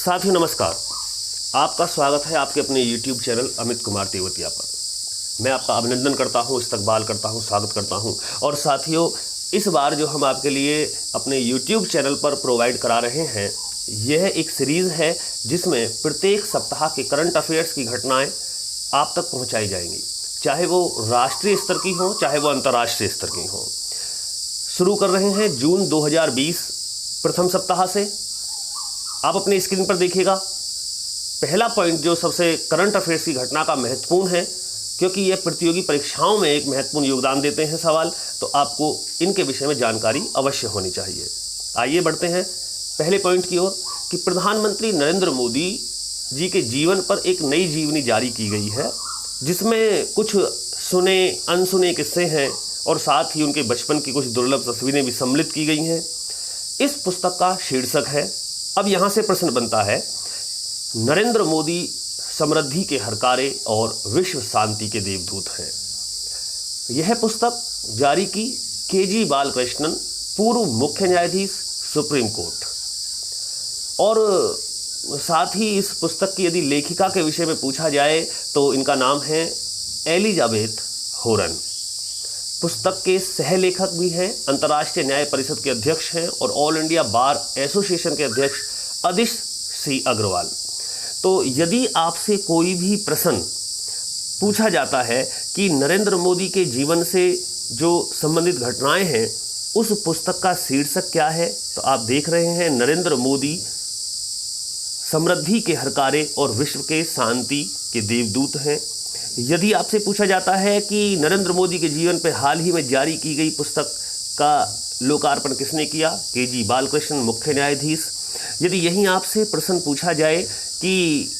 साथियों नमस्कार, आपका स्वागत है आपके अपने YouTube चैनल अमित कुमार तेवतिया पर। मैं आपका अभिनंदन करता हूं, इस्तकबाल करता हूं, स्वागत करता हूं। और साथियों, इस बार जो हम आपके लिए अपने YouTube चैनल पर प्रोवाइड करा रहे हैं, यह एक सीरीज़ है जिसमें प्रत्येक सप्ताह के करंट अफेयर्स की घटनाएं आप तक पहुंचाई जाएंगी, चाहे वो राष्ट्रीय स्तर की हो, चाहे वो अंतर्राष्ट्रीय स्तर की हो। शुरू कर रहे हैं जून 2020 प्रथम सप्ताह से। आप अपने स्क्रीन पर देखिएगा, पहला पॉइंट जो सबसे करंट अफेयर्स की घटना का महत्वपूर्ण है, क्योंकि ये प्रतियोगी परीक्षाओं में एक महत्वपूर्ण योगदान देते हैं सवाल, तो आपको इनके विषय में जानकारी अवश्य होनी चाहिए। आइए बढ़ते हैं पहले पॉइंट की ओर कि प्रधानमंत्री नरेंद्र मोदी जी के जीवन पर एक नई जीवनी जारी की गई है, जिसमें कुछ सुने अनसुने किस्से हैं और साथ ही उनके बचपन की कुछ दुर्लभ तस्वीरें भी सम्मिलित की गई हैं। इस पुस्तक का शीर्षक है, अब यहाँ से प्रश्न बनता है, नरेंद्र मोदी समृद्धि के हरकारे और विश्व शांति के देवदूत हैं। यह पुस्तक जारी की के.जी. बालकृष्णन, पूर्व मुख्य न्यायाधीश सुप्रीम कोर्ट। और साथ ही इस पुस्तक की यदि लेखिका के विषय में पूछा जाए तो इनका नाम है एलिजाबेथ होरन। पुस्तक के सह लेखक भी हैं, अंतर्राष्ट्रीय न्याय परिषद के अध्यक्ष हैं और ऑल इंडिया बार एसोसिएशन के अध्यक्ष अदिश सी अग्रवाल। तो यदि आपसे कोई भी प्रश्न पूछा जाता है कि नरेंद्र मोदी के जीवन से जो संबंधित घटनाएं हैं, उस पुस्तक का शीर्षक क्या है, तो आप देख रहे हैं नरेंद्र मोदी समृद्धि के हरकारे और विश्व के शांति के देवदूत हैं। यदि आपसे पूछा जाता है कि नरेंद्र मोदी के जीवन पर हाल ही में जारी की गई पुस्तक का लोकार्पण किसने किया, के.जी. बालकृष्णन, मुख्य न्यायाधीश। यदि यहीं आपसे प्रश्न पूछा जाए कि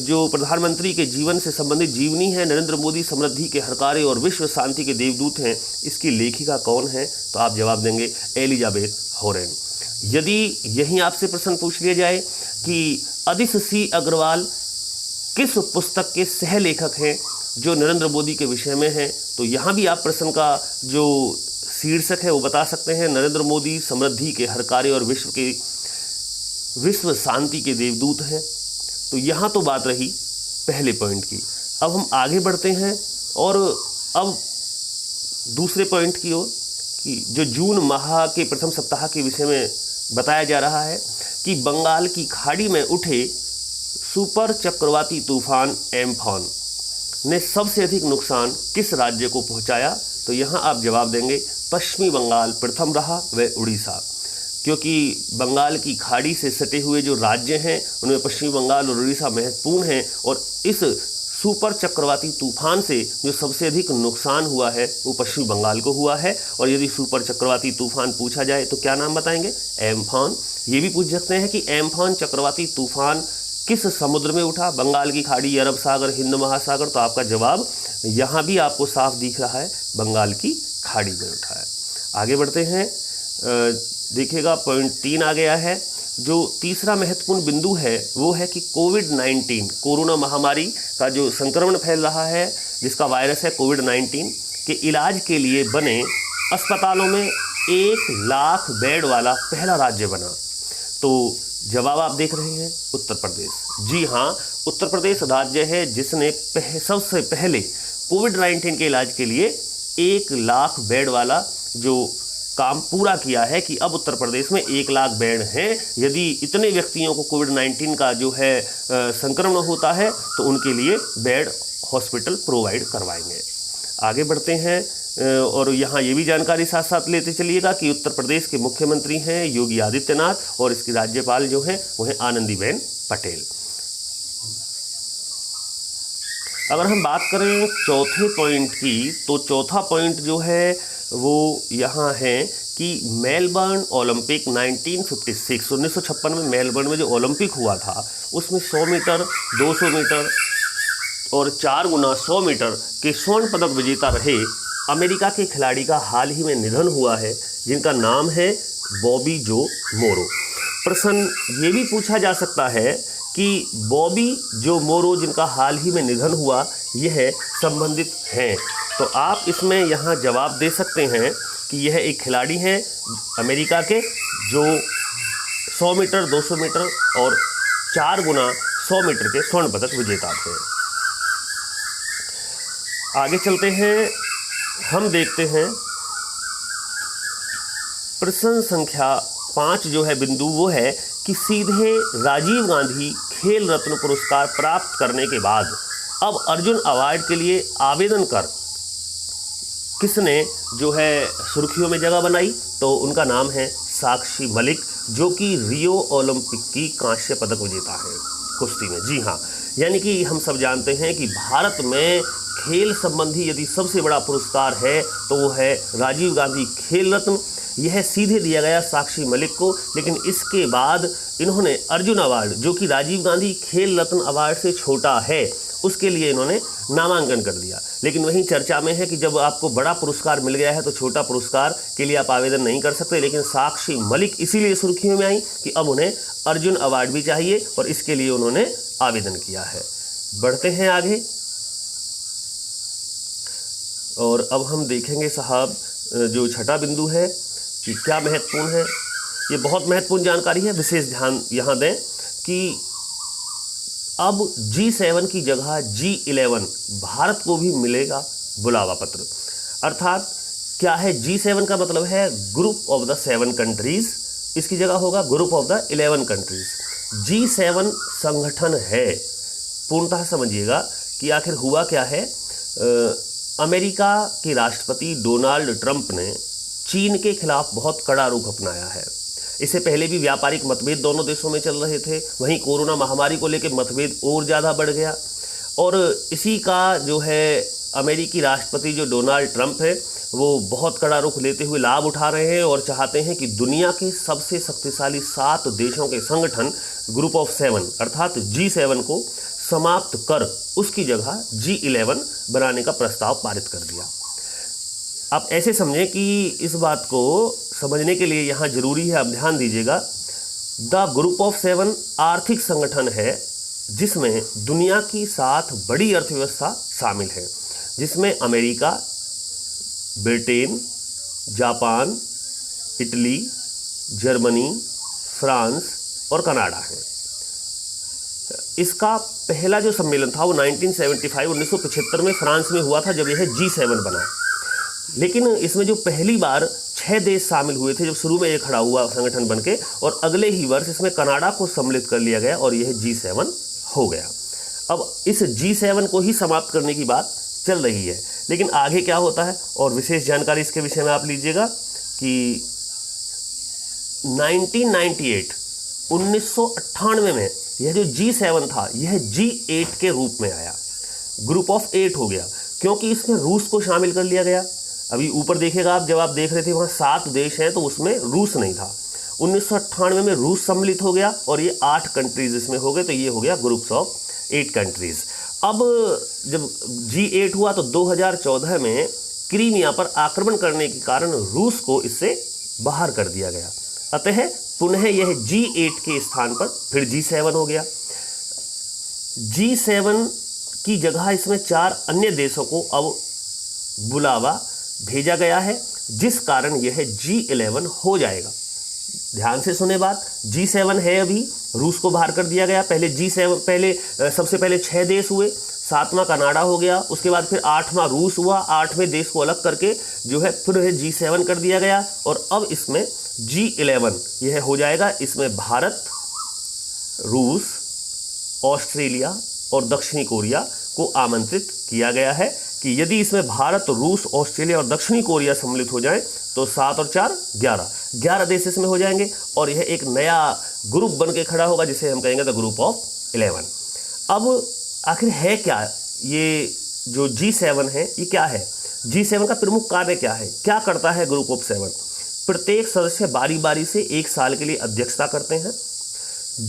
जो प्रधानमंत्री के जीवन से संबंधित जीवनी है, नरेंद्र मोदी समृद्धि के हरकारे और विश्व शांति के देवदूत हैं, इसकी लेखिका कौन है, तो आप जवाब देंगे एलिजाबेथ होरन। यदि यहीं आपसे प्रश्न पूछ लिया जाए कि अदिश सी अग्रवाल किस पुस्तक के सह लेखक हैं जो नरेंद्र मोदी के विषय में हैं, तो यहाँ भी आप प्रश्न का जो शीर्षक है वो बता सकते हैं, नरेंद्र मोदी समृद्धि के हरकारे और विश्व शांति के देवदूत हैं। तो यहाँ तो बात रही पहले पॉइंट की। अब हम आगे बढ़ते हैं और अब दूसरे पॉइंट की ओर कि जो जून माह के प्रथम सप्ताह के विषय में बताया जा रहा है कि बंगाल की खाड़ी में उठे सुपर चक्रवाती तूफान एम्फॉन ने सबसे अधिक नुकसान किस राज्य को पहुंचाया, तो यहाँ आप जवाब देंगे पश्चिमी बंगाल प्रथम रहा, व उड़ीसा। क्योंकि बंगाल की खाड़ी से सटे हुए जो राज्य हैं उनमें पश्चिमी बंगाल और उड़ीसा महत्वपूर्ण हैं, और इस सुपर चक्रवाती तूफान से जो सबसे अधिक नुकसान हुआ है वो पश्चिमी बंगाल को हुआ है। और यदि सुपर चक्रवाती तूफान पूछा जाए तो क्या नाम बताएंगे, एम्फॉन। ये भी पूछ सकते हैं कि एम्फॉन चक्रवाती तूफान किस समुद्र में उठा, बंगाल की खाड़ी, अरब सागर, हिंद महासागर, तो आपका जवाब यहाँ भी आपको साफ दिख रहा है, बंगाल की खाड़ी में उठा है। आगे बढ़ते हैं, देखिएगा पॉइंट 3 आ गया है। जो तीसरा महत्वपूर्ण बिंदु है वो है कि कोविड-19 कोरोना महामारी का जो संक्रमण फैल रहा है, जिसका वायरस है कोविड-19, के इलाज के लिए बने अस्पतालों में 1 लाख बेड वाला पहला राज्य बना। तो जवाब आप देख रहे हैं उत्तर प्रदेश। जी हाँ, उत्तर प्रदेश राज्य है जिसने सबसे पहले कोविड-19 के इलाज के लिए 1 लाख बेड वाला जो काम पूरा किया है कि अब उत्तर प्रदेश में 1 लाख बेड हैं। यदि इतने व्यक्तियों को कोविड-19 का जो है संक्रमण होता है तो उनके लिए बेड हॉस्पिटल प्रोवाइड करवाएंगे। आगे बढ़ते हैं और यहाँ ये भी जानकारी साथ साथ लेते चलिएगा कि उत्तर प्रदेश के मुख्यमंत्री हैं योगी आदित्यनाथ और इसकी राज्यपाल जो हैं वो हैं आनंदीबेन पटेल। अगर हम बात करें चौथे पॉइंट की, तो चौथा पॉइंट जो है वो यहाँ है कि मेलबर्न ओलंपिक 1956 में मेलबर्न में जो ओलंपिक हुआ था उसमें 100 मीटर, 200 मीटर और 4 गुना 100 मीटर के स्वर्ण पदक विजेता रहे अमेरिका के खिलाड़ी का हाल ही में निधन हुआ है, जिनका नाम है बॉबी जो मोरो। प्रश्न ये भी पूछा जा सकता है कि बॉबी जो मोरो जिनका हाल ही में निधन हुआ, यह संबंधित हैं, तो आप इसमें यहाँ जवाब दे सकते हैं कि यह एक खिलाड़ी हैं अमेरिका के जो 100 मीटर, 200 मीटर और 4 गुना 100 मीटर के स्वर्ण पदक विजेता थे। आगे चलते हैं, हम देखते हैं प्रश्न संख्या 5 जो है बिंदु, वो है कि सीधे राजीव गांधी खेल रत्न पुरस्कार प्राप्त करने के बाद अब अर्जुन अवार्ड के लिए आवेदन कर किसने जो है सुर्खियों में जगह बनाई, तो उनका नाम है साक्षी मलिक, जो कि रियो ओलंपिक की कांस्य पदक विजेता है कुश्ती में। जी हाँ, यानी कि हम सब जानते हैं कि भारत में खेल संबंधी यदि सबसे बड़ा पुरस्कार है तो वो है राजीव गांधी खेल रत्न। यह सीधे दिया गया साक्षी मलिक को, लेकिन इसके बाद इन्होंने अर्जुन अवार्ड, जो कि राजीव गांधी खेल रत्न अवार्ड से छोटा है, उसके लिए इन्होंने नामांकन कर दिया। लेकिन वहीं चर्चा में है कि जब आपको बड़ा पुरस्कार मिल गया है तो छोटा पुरस्कार के लिए आप आवेदन नहीं कर सकते। लेकिन साक्षी मलिक इसीलिए सुर्खियों में आई कि अब उन्हें अर्जुन अवार्ड भी चाहिए और इसके लिए उन्होंने आवेदन किया है। बढ़ते हैं आगे और अब हम देखेंगे साहब जो छठा बिंदु है कि क्या महत्वपूर्ण है। ये बहुत महत्वपूर्ण जानकारी है, विशेष ध्यान यहाँ दें कि अब G7 की जगह G11 भारत को भी मिलेगा बुलावा पत्र। अर्थात क्या है, G7 का मतलब है ग्रुप ऑफ द 7 कंट्रीज, इसकी जगह होगा group of the 11 countries. G7 संगठन है, पूर्णतः समझिएगा कि आखिर हुआ क्या है। अमेरिका के राष्ट्रपति डोनाल्ड ट्रंप ने चीन के खिलाफ बहुत कड़ा रुख अपनाया है। इससे पहले भी व्यापारिक मतभेद दोनों देशों में चल रहे थे, वहीं कोरोना महामारी को लेकर मतभेद और ज़्यादा बढ़ गया और इसी का जो है अमेरिकी राष्ट्रपति जो डोनाल्ड ट्रंप है वो बहुत कड़ा रुख लेते हुए लाभ उठा रहे हैं और चाहते हैं कि दुनिया के सबसे शक्तिशाली 7 देशों के संगठन ग्रुप ऑफ 7 अर्थात G7 को समाप्त कर उसकी जगह G11 बनाने का प्रस्ताव पारित कर दिया। आप ऐसे समझें कि इस बात को समझने के लिए यहाँ जरूरी है, आप ध्यान दीजिएगा, द ग्रुप ऑफ 7 आर्थिक संगठन है जिसमें दुनिया की 7 बड़ी अर्थव्यवस्था शामिल है, जिसमें America, Britain, Japan, Italy, Germany, France और कनाडा है। इसका पहला जो सम्मेलन था वो 1975 में फ्रांस में हुआ था, जब यह G7 बना। लेकिन इसमें जो पहली बार 6 देश शामिल हुए थे जब शुरू में ये खड़ा हुआ संगठन बनके, और अगले ही वर्ष इसमें कनाडा को सम्मिलित कर लिया गया और यह G7 हो गया। अब इस G7 को ही समाप्त करने की बात चल रही है, लेकिन आगे क्या होता है और विशेष जानकारी इसके विषय में आप लीजिएगा कि 1998 में यह जो G7 था यह G8 के रूप में आया, ग्रुप ऑफ 8 हो गया, क्योंकि इसमें रूस को शामिल कर लिया गया। अभी ऊपर देखिएगा आप, जब आप देख रहे थे वहाँ 7 देश हैं तो उसमें रूस नहीं था। 1998 में रूस सम्मिलित हो गया और ये 8 कंट्रीज इसमें हो गए, तो ये हो गया ग्रुप्स ऑफ 8 कंट्रीज। अब जब G8 हुआ तो 2014 में क्रीमिया पर आक्रमण करने के कारण रूस को इससे बाहर कर दिया गया, अतः पुनः यह G8 के स्थान पर फिर G7 हो गया। G7 की जगह इसमें 4 अन्य देशों को अब बुलावा भेजा गया है, जिस कारण यह G11 हो जाएगा। ध्यान से सुने बात, G7 है अभी, रूस को बाहर कर दिया गया। पहले सबसे पहले 6 देश हुए, 7वां कनाडा हो गया, उसके बाद फिर 8वां रूस हुआ, 8वें देश को अलग करके जो है फिर G7 कर दिया गया और अब इसमें G11 यह हो जाएगा। इसमें भारत, रूस, ऑस्ट्रेलिया और दक्षिणी कोरिया को आमंत्रित किया गया है कि यदि इसमें भारत, रूस, ऑस्ट्रेलिया और दक्षिणी कोरिया सम्मिलित हो जाएं तो 7 और 4 11 देश इसमें हो जाएंगे और यह एक नया ग्रुप बन के खड़ा होगा जिसे हम कहेंगे द ग्रुप ऑफ 11। अब आखिर है क्या ये जो G7 है, ये क्या है? G7 का प्रमुख कार्य क्या है, क्या करता है ग्रुप ऑफ 7? प्रत्येक सदस्य बारी बारी से 1 साल के लिए अध्यक्षता करते हैं।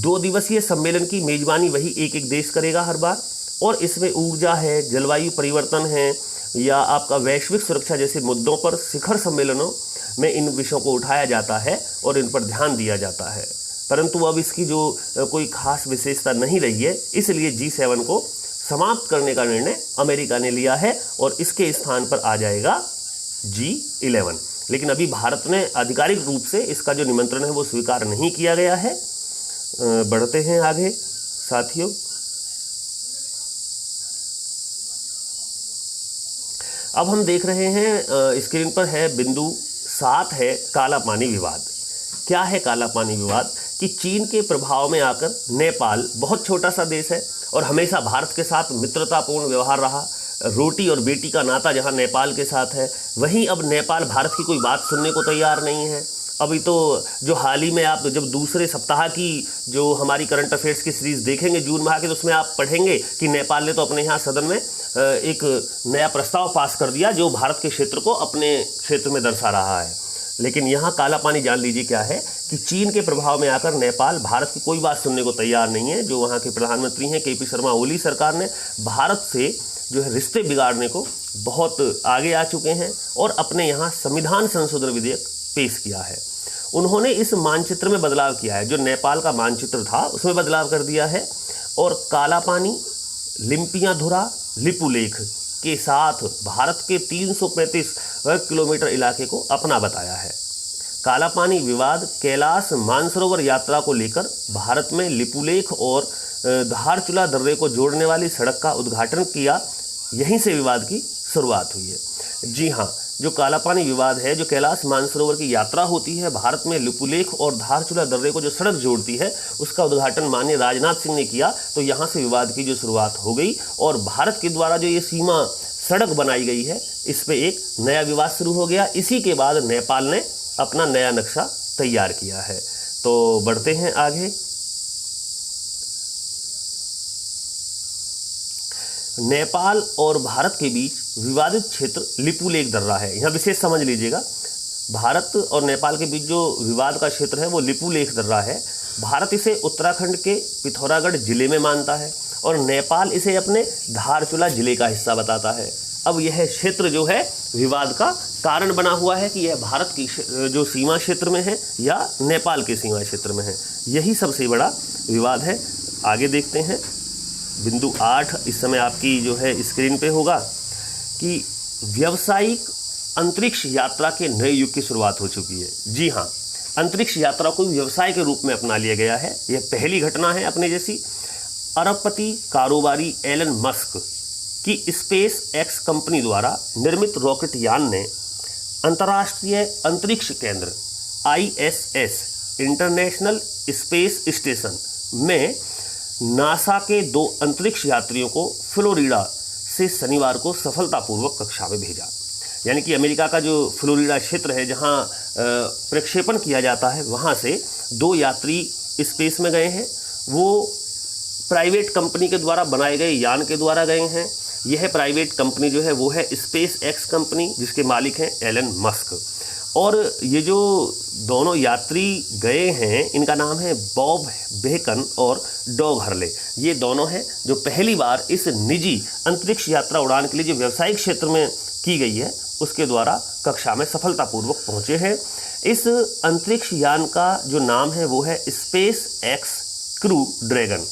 2 दिवसीय सम्मेलन की मेजबानी वही एक देश करेगा हर बार, और इसमें ऊर्जा है, जलवायु परिवर्तन है या आपका वैश्विक सुरक्षा जैसे मुद्दों पर शिखर सम्मेलनों में इन विषयों को उठाया जाता है और इन पर ध्यान दिया जाता है। परंतु अब इसकी जो कोई खास विशेषता नहीं रही है, इसलिए G7 को समाप्त करने का निर्णय अमेरिका ने लिया है और इसके स्थान पर आ जाएगा G11। लेकिन अभी भारत ने आधिकारिक रूप से इसका जो निमंत्रण है वो स्वीकार नहीं किया गया है। बढ़ते हैं आगे साथियों। अब हम देख रहे हैं स्क्रीन पर है बिंदु 7 है काला पानी विवाद। क्या है काला पानी विवाद? कि चीन के प्रभाव में आकर नेपाल बहुत छोटा सा देश है और हमेशा भारत के साथ मित्रतापूर्ण व्यवहार रहा। रोटी और बेटी का नाता जहां नेपाल के साथ है, वहीं अब नेपाल भारत की कोई बात सुनने को तैयार नहीं है। अभी तो जो हाल ही में आप जब दूसरे सप्ताह की जो हमारी करंट अफेयर्स की सीरीज़ देखेंगे जून माह के, तो उसमें आप पढ़ेंगे कि नेपाल ने तो अपने यहाँ सदन में एक नया प्रस्ताव पास कर दिया जो भारत के क्षेत्र को अपने क्षेत्र में दर्शा रहा है। लेकिन यहाँ काला पानी जान लीजिए क्या है कि चीन के प्रभाव में आकर नेपाल भारत की कोई बात सुनने को तैयार नहीं है। जो वहाँ के प्रधानमंत्री हैं केपी शर्मा ओली सरकार ने भारत से जो है रिश्ते बिगाड़ने को बहुत आगे आ चुके हैं और अपने यहाँ संविधान संशोधन विधेयक पेश किया है। उन्होंने इस मानचित्र में बदलाव किया है, जो नेपाल का मानचित्र था उसमें बदलाव कर दिया है और काला पानी, लिम्पियाधुरा, लिपुलेख के साथ भारत के 335 वर्ग किलोमीटर इलाके को अपना बताया है। काला पानी विवाद कैलाश मानसरोवर यात्रा को लेकर भारत में लिपुलेख और धारचूला दर्रे को जोड़ने वाली सड़क का उद्घाटन किया, यहीं से विवाद की शुरुआत हुई है। जी हाँ, जो काला पानी विवाद है, जो कैलाश मानसरोवर की यात्रा होती है भारत में लिपुलेख और धारचूला दर्रे को जो सड़क जोड़ती है, उसका उद्घाटन माननीय राजनाथ सिंह ने किया, तो यहाँ से विवाद की जो शुरुआत हो गई और भारत के द्वारा जो ये सीमा सड़क बनाई गई है, इस पे एक नया विवाद शुरू हो गया। इसी के बाद नेपाल ने अपना नया नक्शा तैयार किया है। तो बढ़ते हैं आगे। नेपाल और भारत के बीच विवादित क्षेत्र लिपुलेख दर्रा है। यहाँ विशेष समझ लीजिएगा, भारत और नेपाल के बीच जो विवाद का क्षेत्र है वो लिपुलेख दर्रा है। भारत इसे उत्तराखंड के पिथौरागढ़ जिले में मानता है और नेपाल इसे अपने धारचूला जिले का हिस्सा बताता है। अब यह क्षेत्र जो है विवाद का कारण बना हुआ है कि यह भारत की जो सीमा क्षेत्र में है या नेपाल के सीमा क्षेत्र में है। यही सबसे बड़ा विवाद है। आगे देखते हैं बिंदु 8 इस समय आपकी जो है स्क्रीन पे होगा कि व्यावसायिक अंतरिक्ष यात्रा के नए युग की शुरुआत हो चुकी है। जी हाँ, अंतरिक्ष यात्रा को व्यवसाय के रूप में अपना लिया गया है। यह पहली घटना है अपने जैसी। अरबपति कारोबारी एलन मस्क की स्पेस एक्स कंपनी द्वारा निर्मित रॉकेट यान ने अंतर्राष्ट्रीय अंतरिक्ष केंद्र ISS इंटरनेशनल स्पेस स्टेशन में नासा के 2 अंतरिक्ष यात्रियों को फ्लोरिडा से शनिवार को सफलतापूर्वक कक्षा में भेजा। यानी कि अमेरिका का जो फ्लोरिडा क्षेत्र है जहां प्रक्षेपण किया जाता है, वहां से 2 यात्री स्पेस में गए हैं। वो प्राइवेट कंपनी के द्वारा बनाए गए यान के द्वारा गए हैं। यह प्राइवेट कंपनी जो है वो है स्पेस एक्स कंपनी, जिसके मालिक हैं एलन मस्क। और ये जो दोनों यात्री गए हैं इनका नाम है बॉब बेकन और डॉग हर्ले। ये दोनों हैं जो पहली बार इस निजी अंतरिक्ष यात्रा उड़ान के लिए जो व्यावसायिक क्षेत्र में की गई है उसके द्वारा कक्षा में सफलतापूर्वक पहुंचे हैं। इस अंतरिक्ष यान का जो नाम है वो है स्पेस एक्स क्रू ड्रैगन।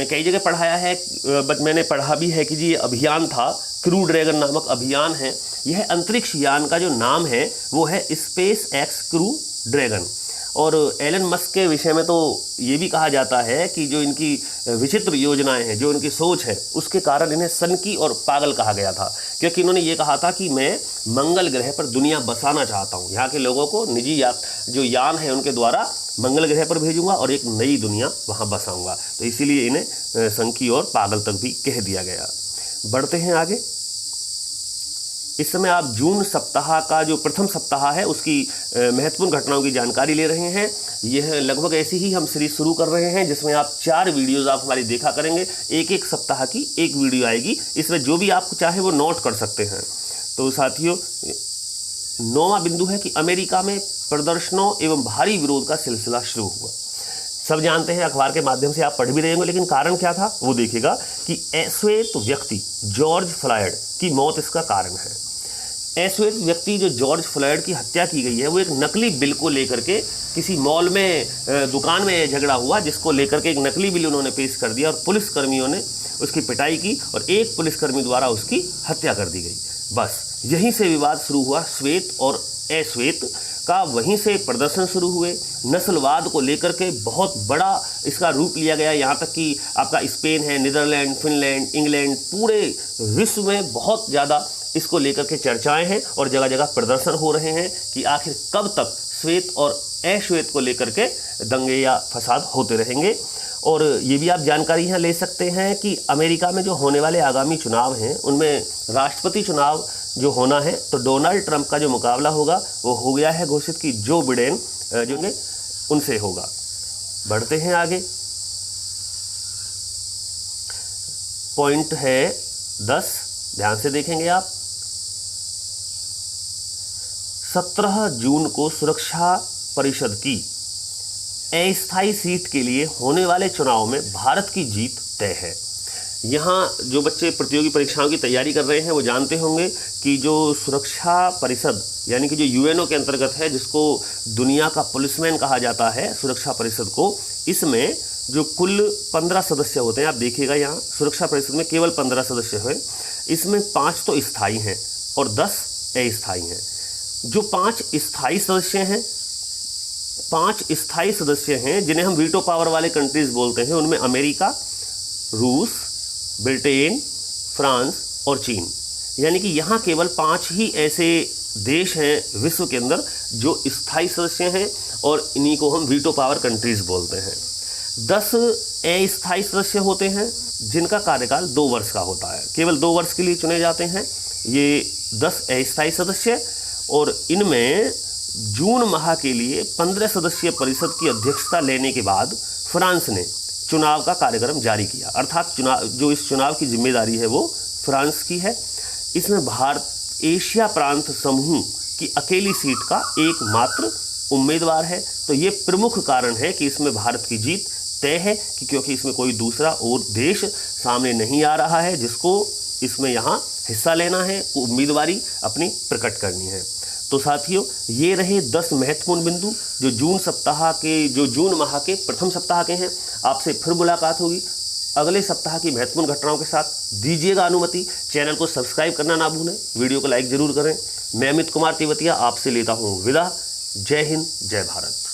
कई जगह पढ़ाया है, बट मैंने पढ़ा भी है कि जी ये अभियान था, क्रू ड्रैगन नामक अभियान है। यह अंतरिक्ष यान का जो नाम है वो है स्पेस एक्स क्रू ड्रैगन। और एलन मस्क के विषय में तो ये भी कहा जाता है कि जो इनकी विचित्र योजनाएं हैं, जो इनकी सोच है, उसके कारण इन्हें सनकी और पागल कहा गया था। क्योंकि इन्होंने ये कहा था कि मैं मंगल ग्रह पर दुनिया बसाना चाहता हूँ, यहाँ के लोगों को निजी जो यान है उनके द्वारा मंगल ग्रह पर भेजूंगा और एक नई दुनिया वहाँ बसाऊंगा। तो इसीलिए इन्हें सनकी और पागल तक भी कह दिया गया। बढ़ते हैं आगे। इस समय आप जून सप्ताह का जो प्रथम सप्ताह है उसकी महत्वपूर्ण घटनाओं की जानकारी ले रहे हैं। यह लगभग ऐसी ही हम सीरीज शुरू कर रहे हैं जिसमें आप 4 वीडियोज़ आप हमारी देखा करेंगे। एक सप्ताह की एक वीडियो आएगी, इसमें जो भी आपको चाहे वो नोट कर सकते हैं। तो साथियों, 9वां बिंदु है कि अमेरिका में प्रदर्शनों एवं भारी विरोध का सिलसिला शुरू हुआ। सब जानते हैं, अखबार के माध्यम से आप पढ़ भी रहे होंगे, लेकिन कारण क्या था वो देखिएगा कि अश्वेत व्यक्ति जॉर्ज फ्लॉयड की मौत इसका कारण है। अश्वेत व्यक्ति जो जॉर्ज फ्लॉयड की हत्या की गई है वो एक नकली बिल को लेकर के किसी मॉल में दुकान में झगड़ा हुआ, जिसको लेकर के एक नकली बिल उन्होंने पेश कर दिया और पुलिसकर्मियों ने उसकी पिटाई की और एक पुलिसकर्मी द्वारा उसकी हत्या कर दी गई। बस यहीं से विवाद शुरू हुआ श्वेत और अश्वेत का वहीं से प्रदर्शन शुरू हुए। नस्लवाद को लेकर के बहुत बड़ा इसका रूप लिया गया, यहाँ तक कि आपका स्पेन है, नीदरलैंड, फिनलैंड, इंग्लैंड, पूरे विश्व में बहुत ज़्यादा इसको लेकर के चर्चाएं हैं और जगह जगह प्रदर्शन हो रहे हैं कि आखिर कब तक श्वेत और अश्वेत को लेकर के दंगे या फसाद होते रहेंगे। और ये भी आप जानकारी यहाँ ले सकते हैं कि अमेरिका में जो होने वाले आगामी चुनाव हैं उनमें राष्ट्रपति चुनाव जो होना है तो डोनाल्ड ट्रंप का जो मुकाबला होगा वो हो गया है घोषित कि जो बिडेन जो उनसे होगा। बढ़ते हैं आगे। पॉइंट है 10, ध्यान से देखेंगे आप। 17 जून को सुरक्षा परिषद की अस्थायी सीट के लिए होने वाले चुनाव में भारत की जीत तय है। यहाँ जो बच्चे प्रतियोगी परीक्षाओं की तैयारी कर रहे हैं वो जानते होंगे कि जो सुरक्षा परिषद यानी कि जो यूएनओ के अंतर्गत है, जिसको दुनिया का पुलिसमैन कहा जाता है सुरक्षा परिषद को, इसमें जो कुल 15 सदस्य होते हैं, आप देखिएगा यहाँ सुरक्षा परिषद में केवल 15 सदस्य हैं, इसमें 5 तो स्थायी हैं और 10 अस्थायी हैं। जो 5 स्थायी सदस्य हैं, 5 स्थायी सदस्य हैं जिन्हें हम वीटो पावर वाले कंट्रीज़ बोलते हैं, उनमें अमेरिका, रूस, ब्रिटेन, फ्रांस और चीन, यानी कि यहाँ केवल 5 ही ऐसे देश हैं विश्व के अंदर जो स्थायी सदस्य हैं और इन्हीं को हम वीटो पावर कंट्रीज़ बोलते हैं। 10 अस्थायी सदस्य होते हैं जिनका कार्यकाल 2 वर्ष का होता है, केवल 2 वर्ष के लिए चुने जाते हैं ये 10 अस्थायी सदस्य। और इनमें जून माह के लिए 15 सदस्यीय परिषद की अध्यक्षता लेने के बाद फ्रांस ने चुनाव का कार्यक्रम जारी किया, अर्थात इस चुनाव की जिम्मेदारी है वो फ्रांस की है। इसमें भारत एशिया प्रांत समूह की अकेली सीट का एकमात्र उम्मीदवार है। तो ये प्रमुख कारण है कि इसमें भारत की जीत तय है कि क्योंकि इसमें कोई दूसरा और देश सामने नहीं आ रहा है जिसको इसमें यहाँ हिस्सा लेना है, उम्मीदवारी अपनी प्रकट करनी है। तो साथियों, ये रहे 10 महत्वपूर्ण बिंदु जो जून माह के प्रथम सप्ताह के हैं। आपसे फिर मुलाकात होगी अगले सप्ताह की महत्वपूर्ण घटनाओं के साथ। दीजिएगा अनुमति, चैनल को सब्सक्राइब करना ना भूलें, वीडियो को लाइक जरूर करें। मैं अमित कुमार तेवतिया आपसे लेता हूँ विदा। जय हिंद, जय भारत।